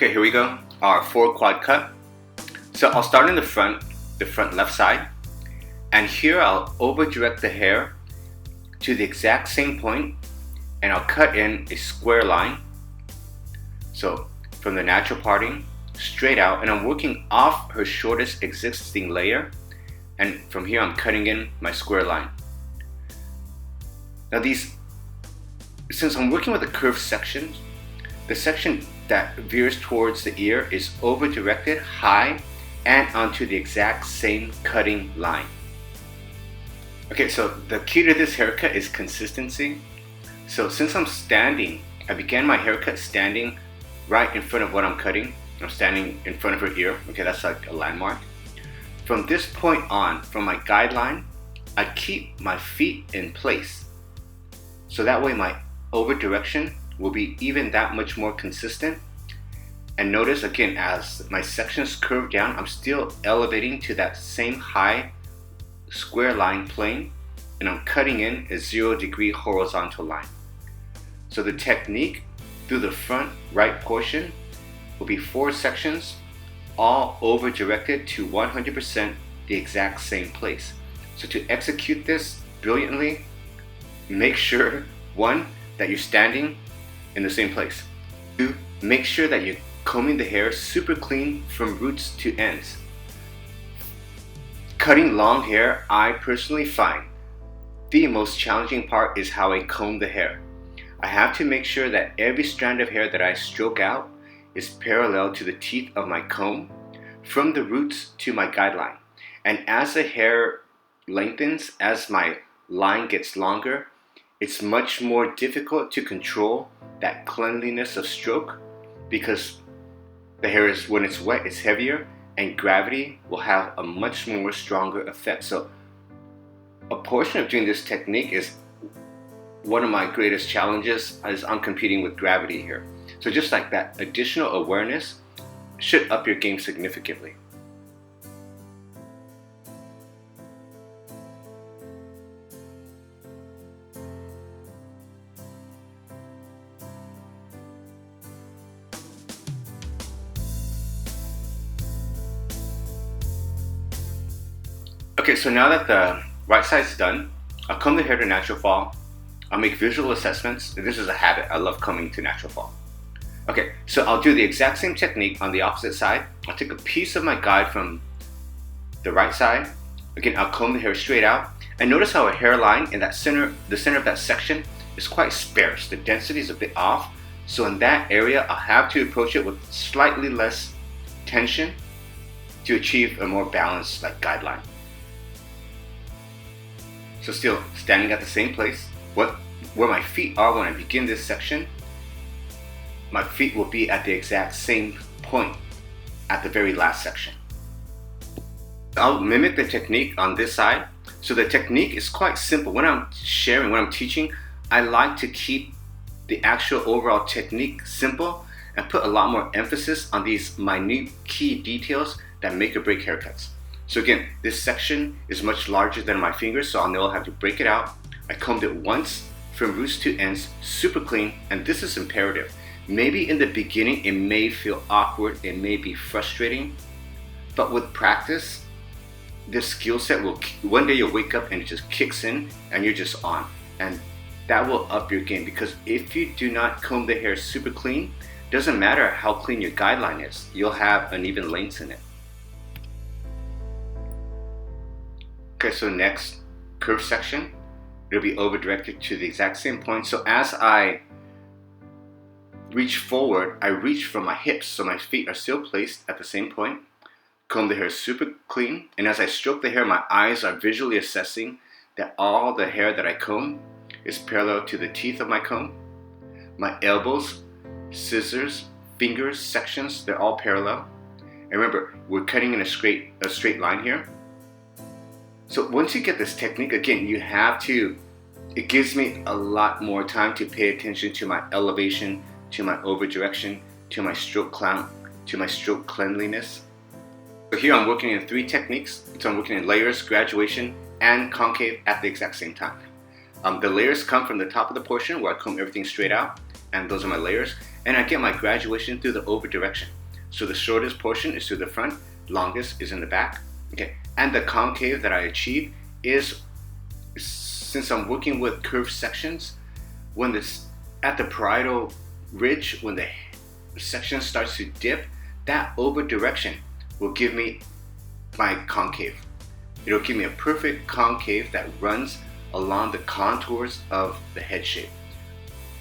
Okay, here we go. Our 4-quad cut. So I'll start in the front left side. And here I'll over direct the hair to the exact same point, and I'll cut in a square line. So from the natural parting straight out, and I'm working off her shortest existing layer, and from here I'm cutting in my square line. Now since I'm working with a curved section, the section that veers towards the ear is over directed high and onto the exact same cutting line. Okay, so the key to this haircut is consistency. So since I'm standing, I began my haircut standing right in front of what I'm cutting. I'm standing in front of her ear. Okay, that's like a landmark. From this point on, from my guideline, I keep my feet in place. So that way my over direction will be even that much more consistent. And notice again, as my sections curve down, I'm still elevating to that same high square line plane, and I'm cutting in a 0-degree horizontal line. So the technique through the front right portion will be 4 sections, all over directed to 100% the exact same place. So to execute this brilliantly, make sure, 1, that you're standing in the same place. 2, make sure that you're combing the hair super clean from roots to ends. Cutting long hair, I personally find the most challenging part is how I comb the hair. I have to make sure that every strand of hair that I stroke out is parallel to the teeth of my comb from the roots to my guideline. And as the hair lengthens, as my line gets longer, it's much more difficult to control that cleanliness of stroke, because the hair is, when it's wet, it's heavier, and gravity will have a much more stronger effect. So a portion of doing this technique is one of my greatest challenges, as I'm competing with gravity here. So just like that, additional awareness should up your game significantly. Okay, so now that the right side is done, I'll comb the hair to natural fall. I'll make visual assessments. This is a habit. I love combing to natural fall. Okay, so I'll do the exact same technique on the opposite side. I'll take a piece of my guide from the right side. Again, I'll comb the hair straight out. And notice how a hairline in the center of that section is quite sparse. The density is a bit off. So in that area, I'll have to approach it with slightly less tension to achieve a more balanced guideline. So still standing at the same place, where my feet are when I begin this section, my feet will be at the exact same point at the very last section. I'll mimic the technique on this side. So the technique is quite simple. When I'm sharing, when I'm teaching, I like to keep the actual overall technique simple and put a lot more emphasis on these minute key details that make or break haircuts. So again, this section is much larger than my fingers, so I'll know I'll have to break it out. I combed it once from roots to ends, super clean, and this is imperative. Maybe in the beginning it may feel awkward, it may be frustrating, but with practice, this skill set will, one day you'll wake up and it just kicks in and you're just on. And that will up your game, because if you do not comb the hair super clean, doesn't matter how clean your guideline is, you'll have uneven lengths in it. Okay, so next, curve section. It'll be over directed to the exact same point. So as I reach forward, I reach from my hips, so my feet are still placed at the same point. Comb the hair super clean, and as I stroke the hair, my eyes are visually assessing that all the hair that I comb is parallel to the teeth of my comb. My elbows, scissors, fingers, sections, they're all parallel. And remember, we're cutting in a straight line here. So once you get this technique, again, it gives me a lot more time to pay attention to my elevation, to my over direction, to my stroke count, to my stroke cleanliness. So here I'm working in 3 techniques. So I'm working in layers, graduation, and concave at the exact same time. The layers come from the top of the portion where I comb everything straight out, and those are my layers. And I get my graduation through the over direction. So the shortest portion is to the front, longest is in the back. Okay, and the concave that I achieve is, since I'm working with curved sections, when this at the parietal ridge, when the section starts to dip, that over direction will give me my concave. It'll give me a perfect concave that runs along the contours of the head shape.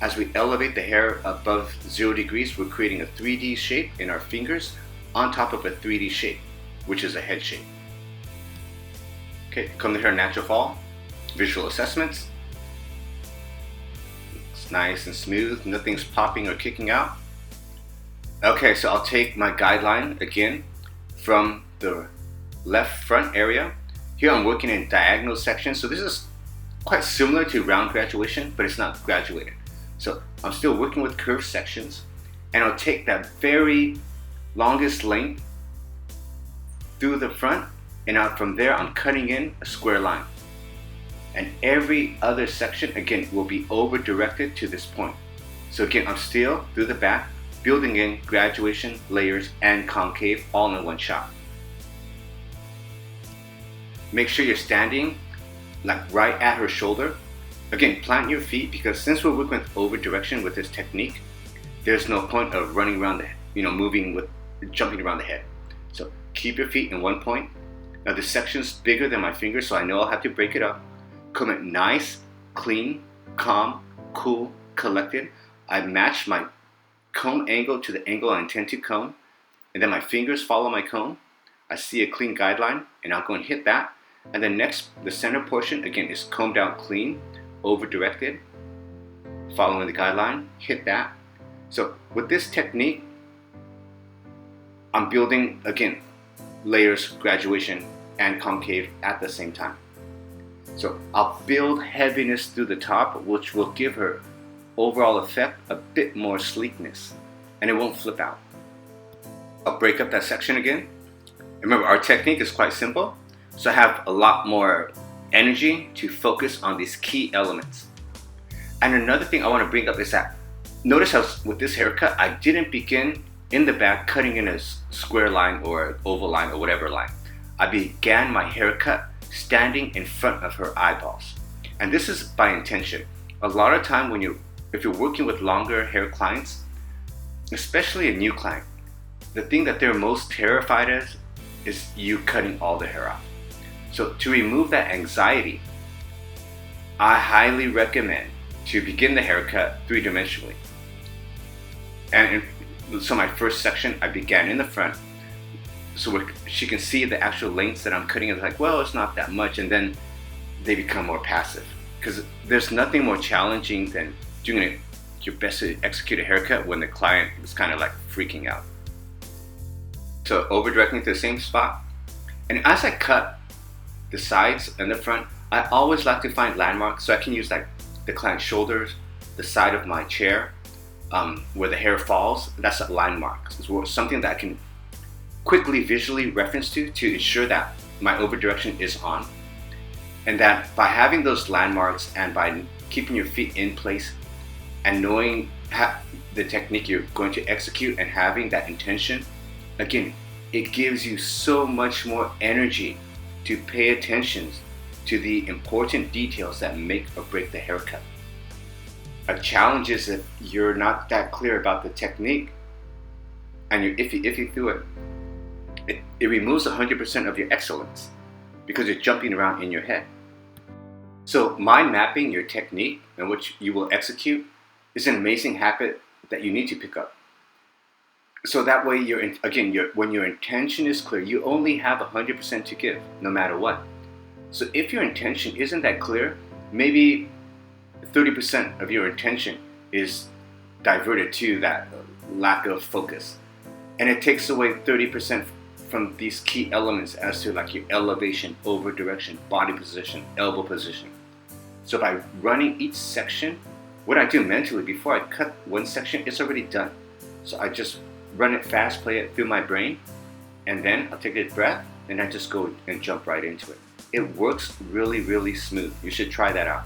As we elevate the hair above 0 degrees, we're creating a 3D shape in our fingers on top of a 3D shape, which is a head shape. Okay, comb the hair natural fall, visual assessments. It's nice and smooth, nothing's popping or kicking out. Okay, so I'll take my guideline again from the left front area. Here I'm working in diagonal sections, so this is quite similar to round graduation, but it's not graduated. So I'm still working with curved sections, and I'll take that very longest length through the front, and out from there I'm cutting in a square line. And every other section, again, will be over directed to this point. So again, I'm still through the back, building in graduation, layers, and concave all in one shot. Make sure you're standing like right at her shoulder. Again, plant your feet, because since we're working with over direction with this technique, there's no point of running around the, jumping around the head. So keep your feet in one point. Now this section's bigger than my finger, so I know I'll have to break it up. Comb it nice, clean, calm, cool, collected. I match my comb angle to the angle I intend to comb, and then my fingers follow my comb. I see a clean guideline, and I'll go and hit that. And then next, the center portion, again, is combed out clean, over directed, following the guideline, hit that. So with this technique, I'm building, again, layers, graduation, and concave at the same time. So I'll build heaviness through the top, which will give her overall effect a bit more sleekness, and it won't flip out. I'll break up that section again. Remember, our technique is quite simple, so I have a lot more energy to focus on these key elements. And another thing I want to bring up is that, notice how with this haircut, I didn't begin in the back cutting in a square line or oval line or whatever line. I began my haircut standing in front of her eyeballs. And this is by intention. A lot of time if you're working with longer hair clients, especially a new client, the thing that they're most terrified of is you cutting all the hair off. So to remove that anxiety, I highly recommend to begin the haircut 3-dimensionally. And so my first section, I began in the front, so she can see the actual lengths that I'm cutting. It's like, well, it's not that much, and then they become more passive. Because there's nothing more challenging than doing your best to execute a haircut when the client is kind of like freaking out. So over directing to the same spot. And as I cut the sides and the front, I always like to find landmarks, so I can use like the client's shoulders, the side of my chair, where the hair falls. That's a landmark. It's something that I can quickly visually reference to ensure that my over direction is on. And that by having those landmarks and by keeping your feet in place and knowing the technique you're going to execute and having that intention, again, it gives you so much more energy to pay attention to the important details that make or break the haircut. A challenge is if you're not that clear about the technique and you're iffy through it removes 100% of your excellence because you're jumping around in your head. So mind mapping your technique and which you will execute is an amazing habit that you need to pick up. So that way, when your intention is clear, you only have 100% to give, no matter what. So if your intention isn't that clear, maybe 30% of your intention is diverted to that lack of focus. And it takes away 30% from these key elements as to like your elevation, over direction, body position, elbow position. So by running each section, what I do mentally before I cut one section, it's already done. So I just run it fast, play it through my brain, and then I'll take a breath, and I just go and jump right into it. It works really, really smooth. You should try that out.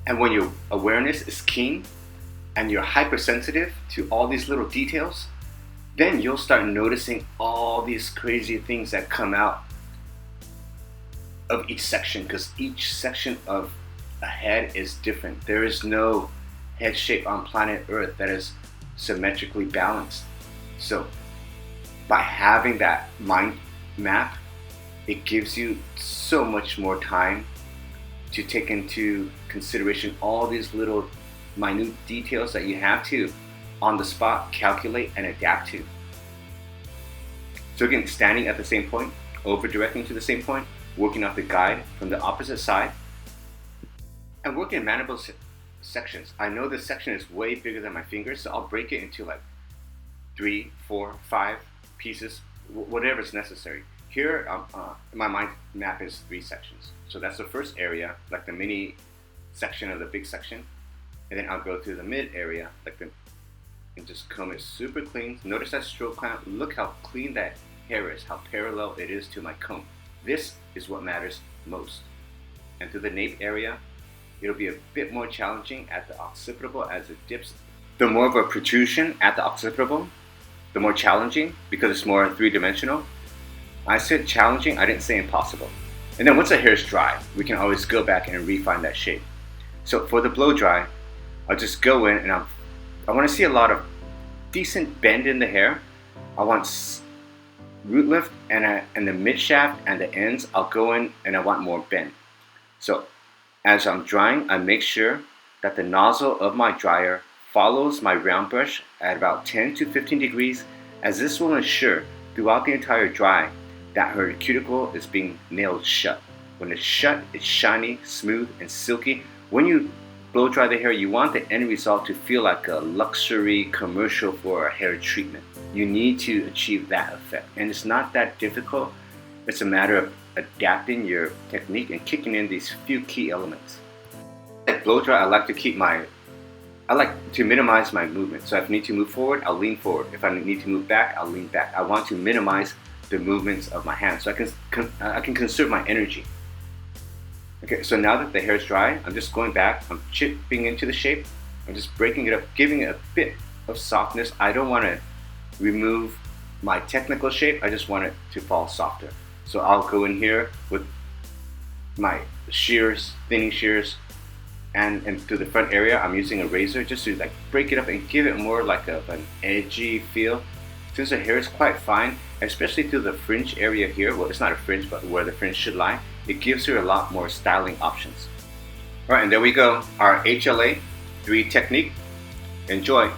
And when your awareness is keen and you're hypersensitive to all these little details, then you'll start noticing all these crazy things that come out of each section, because each section of a head is different. There is no head shape on planet Earth that is symmetrically balanced. So by having that mind map, it gives you so much more time to take into consideration all these little minute details that you have to on the spot calculate and adapt to. So again, standing at the same point, over directing to the same point, working off the guide from the opposite side, and working in manageable sections. I know this section is way bigger than my fingers, so I'll break it into like 3, 4, 5 pieces, whatever is necessary. Here, my mind map is 3 sections. So that's the first area, like the mini section of the big section. And then I'll go through the mid area, and just comb it super clean. Notice that stroke count. Look how clean that hair is, how parallel it is to my comb. This is what matters most. And through the nape area, it'll be a bit more challenging at the occipital as it dips. The more of a protrusion at the occipital, the more challenging, because it's more 3-dimensional. I said challenging, I didn't say impossible. And then once the hair is dry, we can always go back and refine that shape. So for the blow dry, I'll just go in and I want to see a lot of decent bend in the hair. I want root lift, and the mid shaft and the ends, I'll go in and I want more bend. So as I'm drying, I make sure that the nozzle of my dryer follows my round brush at about 10 to 15 degrees, as this will ensure throughout the entire dry that her cuticle is being nailed shut. When it's shut, it's shiny, smooth, and silky. When you blow dry the hair, you want the end result to feel like a luxury commercial for a hair treatment. You need to achieve that effect, and it's not that difficult. It's a matter of adapting your technique and kicking in these few key elements. At blow dry, I like to minimize my movement. So if I need to move forward, I'll lean forward. If I need to move back, I'll lean back. I want to minimize the movements of my hands so I can conserve my energy. Okay, so now that the hair is dry, I'm just going back, I'm chipping into the shape, I'm just breaking it up, giving it a bit of softness. I don't want to remove my technical shape, I just want it to fall softer. So I'll go in here with my shears, thinning shears, and through the front area, I'm using a razor just to break it up and give it more like an edgy feel. Since the hair is quite fine, especially through the fringe area here, well, it's not a fringe, but where the fringe should lie, it gives her a lot more styling options. Alright, and there we go, our HLA 3 technique. Enjoy!